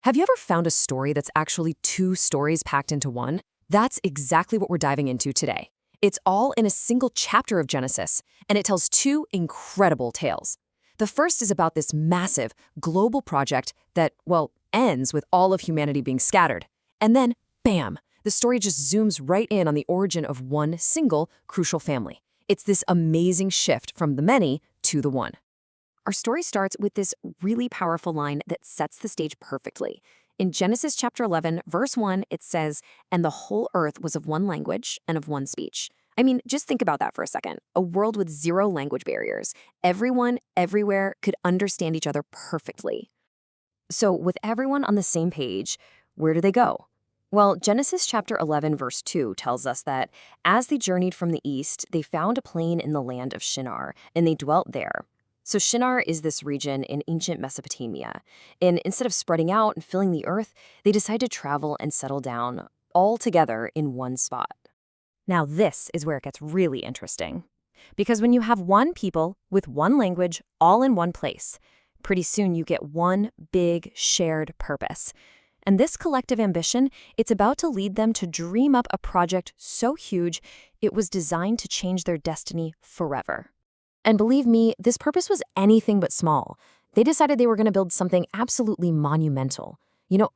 Have you ever found a story that's actually two stories packed into one? That's exactly what we're diving into today. It's all in a single chapter of Genesis, and it tells two incredible tales. The first is about this massive, global project that, well, ends with all of humanity being scattered. And then, bam, the story just zooms right in on the origin of one single, crucial family. It's this amazing shift from the many to the one. Our story starts with this really powerful line that sets the stage perfectly. In Genesis chapter 11, verse 1, it says, "And the whole earth was of one language and of one speech." I mean, just think about that for a second. A world with zero language barriers. Everyone, everywhere could understand each other perfectly. So, with everyone on the same page, where do they go? Well, Genesis chapter 11, verse 2 tells us that as they journeyed from the east, they found a plain in the land of Shinar, and they dwelt there. So Shinar is this region in ancient Mesopotamia. And instead of spreading out and filling the earth, they decide to travel and settle down all together in one spot. Now this is where it gets really interesting. Because when you have one people with one language all in one place, pretty soon you get one big shared purpose. And this collective ambition, it's about to lead them to dream up a project so huge, it was designed to change their destiny forever. And believe me, this purpose was anything but small. They decided they were going to build something absolutely monumental.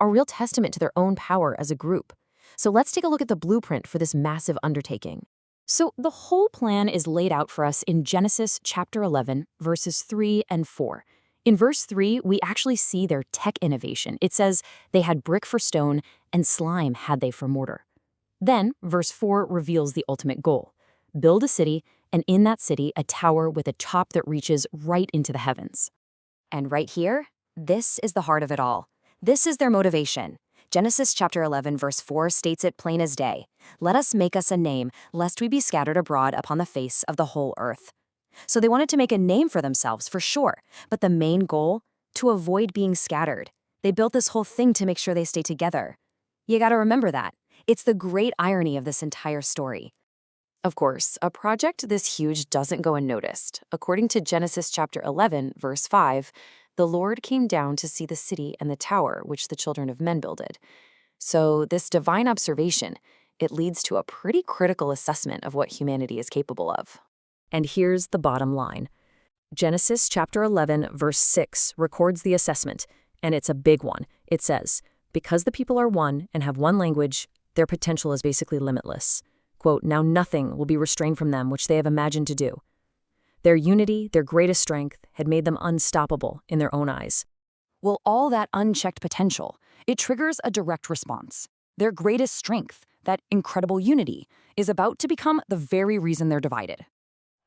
A real testament to their own power as a group. So let's take a look at the blueprint for this massive undertaking. So the whole plan is laid out for us in Genesis chapter 11, verses 3 and 4. In verse 3, we actually see their tech innovation. It says they had brick for stone and slime had they for mortar. Then, verse 4 reveals the ultimate goal. Build a city, and in that city, a tower with a top that reaches right into the heavens. And right here, this is the heart of it all. This is their motivation. Genesis chapter 11, verse 4 states it plain as day. Let us make us a name, lest we be scattered abroad upon the face of the whole earth. So they wanted to make a name for themselves, for sure. But the main goal? To avoid being scattered. They built this whole thing to make sure they stay together. You gotta remember that. It's the great irony of this entire story. Of course, a project this huge doesn't go unnoticed. According to Genesis chapter 11, verse 5, the Lord came down to see the city and the tower which the children of men builded. So this divine observation, it leads to a pretty critical assessment of what humanity is capable of. And here's the bottom line. Genesis chapter 11, verse 6 records the assessment, and it's a big one. It says, because the people are one and have one language, their potential is basically limitless. Quote, now nothing will be restrained from them which they have imagined to do. Their unity, their greatest strength, had made them unstoppable in their own eyes. Well, all that unchecked potential, it triggers a direct response. Their greatest strength, that incredible unity, is about to become the very reason they're divided.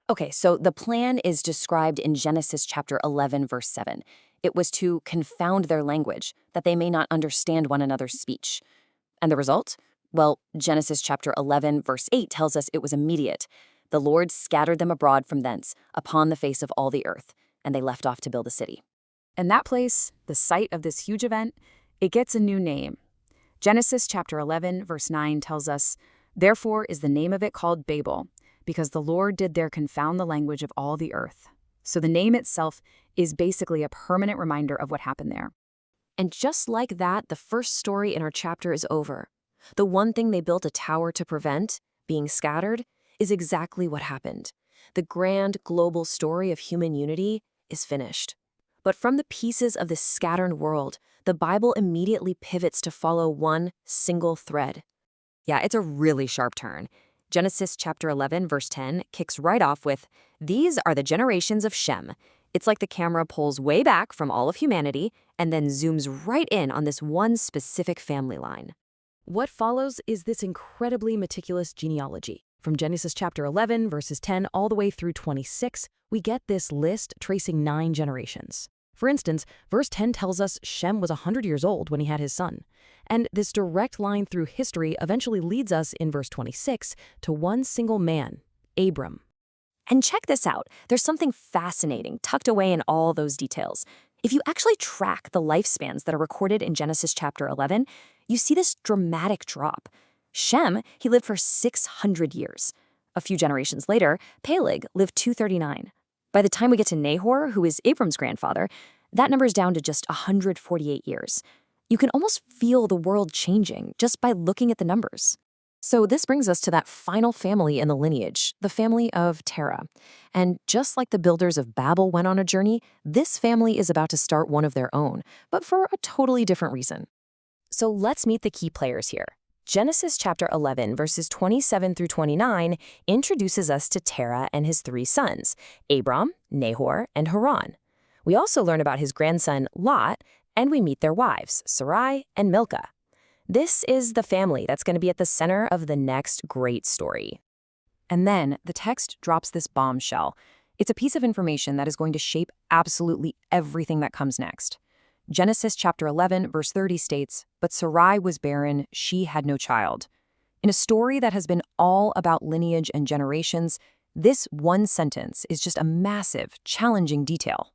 Okay, so the plan is described in Genesis chapter 11, verse 7. It was to confound their language, that they may not understand one another's speech. And the result? Well, Genesis chapter 11, verse 8 tells us it was immediate. The Lord scattered them abroad from thence, upon the face of all the earth, and they left off to build a city. And that place, the site of this huge event, it gets a new name. Genesis chapter 11, verse 9 tells us, therefore is the name of it called Babel, because the Lord did there confound the language of all the earth. So the name itself is basically a permanent reminder of what happened there. And just like that, the first story in our chapter is over. The one thing they built a tower to prevent, being scattered, is exactly what happened. The grand global story of human unity is finished. But from the pieces of this scattered world, the Bible immediately pivots to follow one single thread. Yeah, it's a really sharp turn. Genesis chapter 11, verse 10 kicks right off with, these are the generations of Shem. It's like the camera pulls way back from all of humanity and then zooms right in on this one specific family line. What follows is this incredibly meticulous genealogy. From Genesis chapter 11, verses 10 all the way through 26, we get this list tracing 9 generations. For instance, verse 10 tells us Shem was 100 years old when he had his son. And this direct line through history eventually leads us in verse 26 to one single man, Abram. And check this out. There's something fascinating tucked away in all those details. If you actually track the lifespans that are recorded in Genesis chapter 11, you see this dramatic drop. Shem, he lived for 600 years. A few generations later, Peleg lived 239. By the time we get to Nahor, who is Abram's grandfather, that number is down to just 148 years. You can almost feel the world changing just by looking at the numbers. So this brings us to that final family in the lineage, the family of Terah. And just like the builders of Babel went on a journey, this family is about to start one of their own, but for a totally different reason. So let's meet the key players here. Genesis chapter 11, verses 27 through 29 introduces us to Terah and his three sons, Abram, Nahor, and Haran. We also learn about his grandson, Lot, and we meet their wives, Sarai and Milcah. This is the family that's going to be at the center of the next great story. And then the text drops this bombshell. It's a piece of information that is going to shape absolutely everything that comes next. Genesis chapter 11, verse 30 states, "But Sarai was barren, she had no child." In a story that has been all about lineage and generations, this one sentence is just a massive, challenging detail.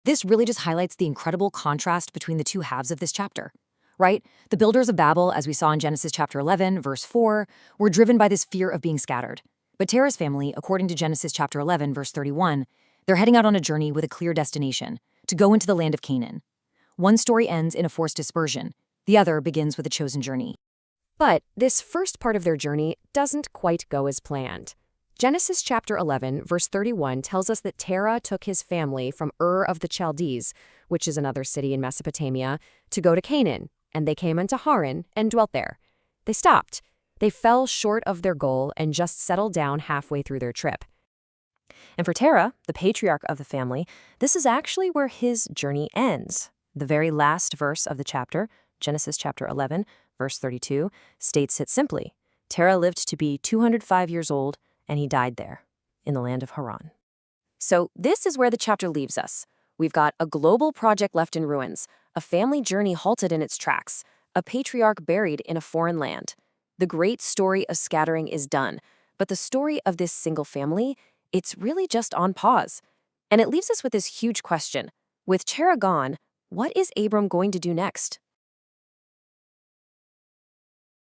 This really just highlights the incredible contrast between the two halves of this chapter. Right? The builders of Babel, as we saw in Genesis chapter 11, verse 4, were driven by this fear of being scattered. But Terah's family, according to Genesis chapter 11, verse 31, they're heading out on a journey with a clear destination, to go into the land of Canaan. One story ends in a forced dispersion. The other begins with a chosen journey. But this first part of their journey doesn't quite go as planned. Genesis chapter 11, verse 31 tells us that Terah took his family from Ur of the Chaldees, which is another city in Mesopotamia, to go to Canaan, and they came into Haran and dwelt there. They stopped. They fell short of their goal and just settled down halfway through their trip. And for Terah, the patriarch of the family, this is actually where his journey ends. The very last verse of the chapter, Genesis chapter 11, verse 32, states it simply. Terah lived to be 205 years old, and he died there, in the land of Haran. So this is where the chapter leaves us. We've got a global project left in ruins, a family journey halted in its tracks, a patriarch buried in a foreign land. The great story of scattering is done, but the story of this single family, it's really just on pause. And it leaves us with this huge question. With Terah gone, what is Abram going to do next?